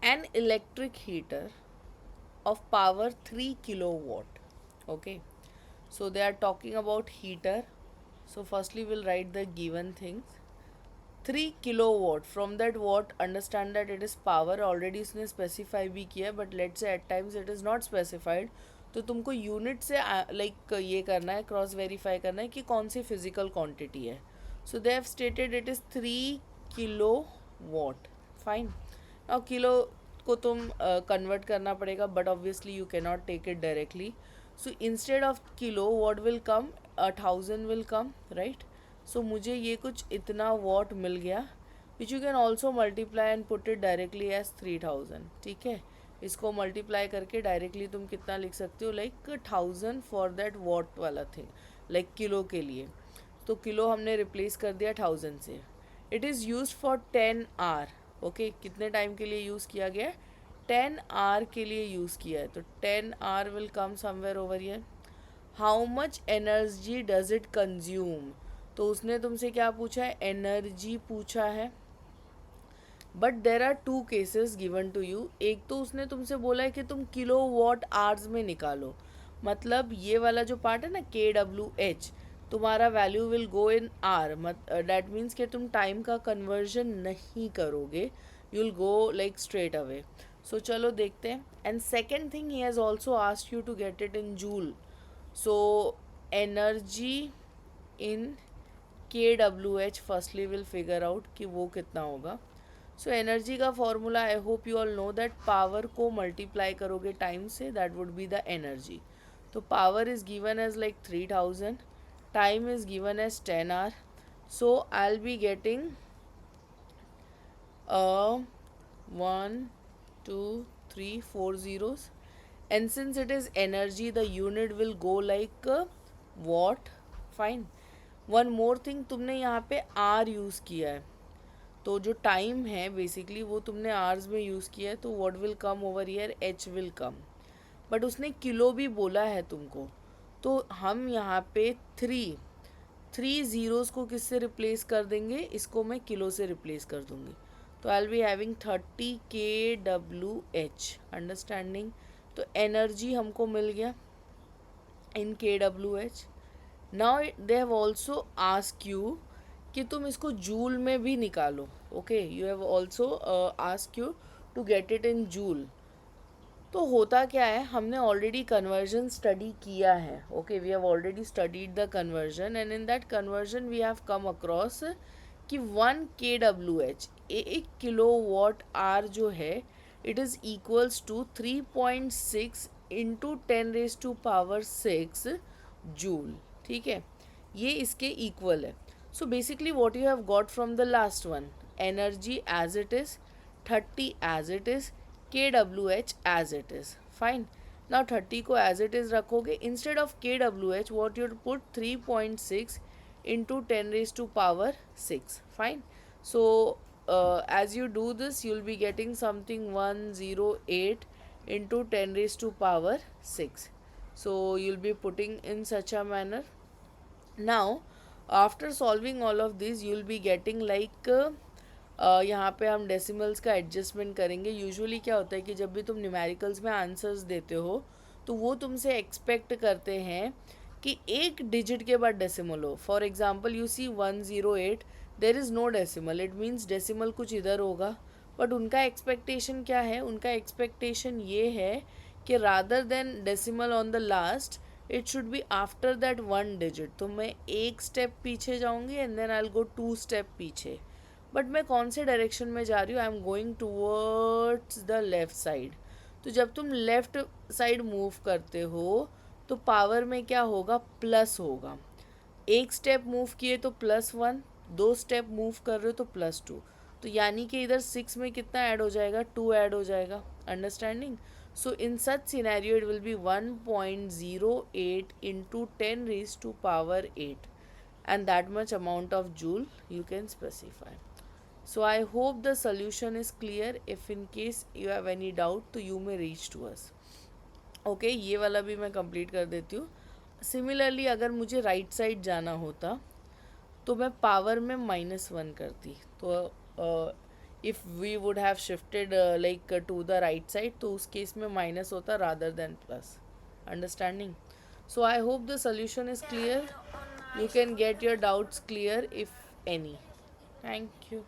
an electric heater of power 3 kilowatt. Okay, so they are talking about heater. So firstly we'll write the given things. 3 kilowatt, from that watt understand that it is power. Already इसने specify भी किया, but let say at times it is not specified. तो तुमको unit से like ये करना है, cross verify करना है कि कौन सी फिजिकल क्वांटिटी है. So they have stated it is 3 kilo watt. Fine. Now kilo को तुम कन्वर्ट करना पड़ेगा, but obviously you can not take it directly. So instead of kilo watt will come, 1000 will come, right. So मुझे ये कुछ इतना watt मिल गया, which you can also multiply and put it directly as 3000. ठीक है, इसको मल्टीप्लाई करके डायरेक्टली तुम कितना लिख सकते हो, लाइक 1000 फॉर दैट वॉट वाला थिंग, लाइक किलो के लिए. तो किलो हमने रिप्लेस कर दिया 1000 से. It is use for 10 hour. Okay, कितने टाइम के लिए यूज़ किया गया है, 10 आवर के लिए यूज़ किया है. तो 10 hour will come somewhere over here. How much energy does it consume. तो उसने तुमसे क्या पूछा है, एनर्जी पूछा है. But there are two cases given to you. एक तो उसने तुमसे बोला है कि तुम किलो वॉट आवर्स में निकालो. मतलब ये वाला जो पार्ट है ना, KWH, तुम्हारा value will go in R. That means कि तुम टाइम का कन्वर्जन नहीं करोगे, you will go like straight away. So चलो देखते हैं. And second thing, he has also asked you to get it in joule. So energy in KWH firstly will figure out कि वो कितना होगा. सो एनर्जी का formula, I hope you all know that, power को multiply करोगे time से, that would be the energy. तो power is given as like 3000, time is given as 10 hour. So I will be getting 1 2 3 4 zeros. And since it is energy, the unit will go like watt. Fine. One more thing, तुमने यहाँ पे R use किया है. तो जो time है basically वो तुमने आवर्स में यूज़ किया है. तो what will come over here, H will come. But उसने किलो भी बोला है तुमको. तो हम यहाँ पे थ्री ज़ीरोज़ को किससे रिप्लेस कर देंगे, इसको मैं किलो से रिप्लेस कर दूँगी. तो I will be having 30 KWH. Understanding. तो एनर्जी हमको मिल गया इन KWH. Now they have also ask you कि तुम इसको जूल में भी निकालो. Okay, you have also ask you to get it in joule. तो होता क्या है, हमने ऑलरेडी कन्वर्जन स्टडी किया है. Okay, we have already studied the conversion, and in that conversion we have come across कि 1 KWH, एक किलो वॉट आर जो है, it is equals to 3.6 into 10⁻⁶ joule. ठीक है, ये इसके इक्वल है. So basically what you have got from the last one, energy as it is, 30 as it is, KWH as it is. Fine. Now 30 को as it is रखोगे. Instead of KWH what you put 3.6 into 10⁻⁶. Fine. So as you do this, you'll be getting something 108 into 10⁻⁶. So you'll be putting in such a manner. Now after solving all of these, you'll be getting like यहाँ पे हम decimals का adjustment करेंगे. Usually क्या होता है कि जब भी तुम न्यूमेरिकल्स में आंसर्स देते हो तो वो तुमसे एक्सपेक्ट करते हैं कि एक डिजिट के बाद डेसिमल हो. For example you see 108, there is no decimal, it means decimal कुछ इधर होगा. बट उनका एक्सपेक्टेशन क्या है, उनका एक्सपेक्टेशन ये है कि rather than decimal on the last, it should be after that one digit. तो मैं एक स्टेप पीछे जाऊँगी and then I will go 2 step पीछे. बट मैं कौन से डायरेक्शन में जा रही हूँ, I am going towards the left side. तो जब तुम लेफ़्ट साइड मूव करते हो तो पावर में क्या होगा, प्लस होगा. एक स्टेप मूव किए तो +1, 2 स्टेप मूव कर रहे हो तो +2. तो यानी कि इधर 6 में कितना ऐड हो जाएगा, 2 ऐड हो जाएगा. Understanding. So in such scenario it will be 1.08 into 10⁸8 and that much amount of joule you can specify. So I hope the solution is clear. If in case you have any doubt तो you may reach to us. Okay, ये वाला भी मैं complete कर देती हूँ. Similarly अगर मुझे राइट साइड जाना होता तो मैं पावर में -1 करती. तो if we would have shifted to the right side, तो उस case में minus होता rather than plus. Understanding? So I hope the solution is clear. You can get your doubts clear if any. Thank you.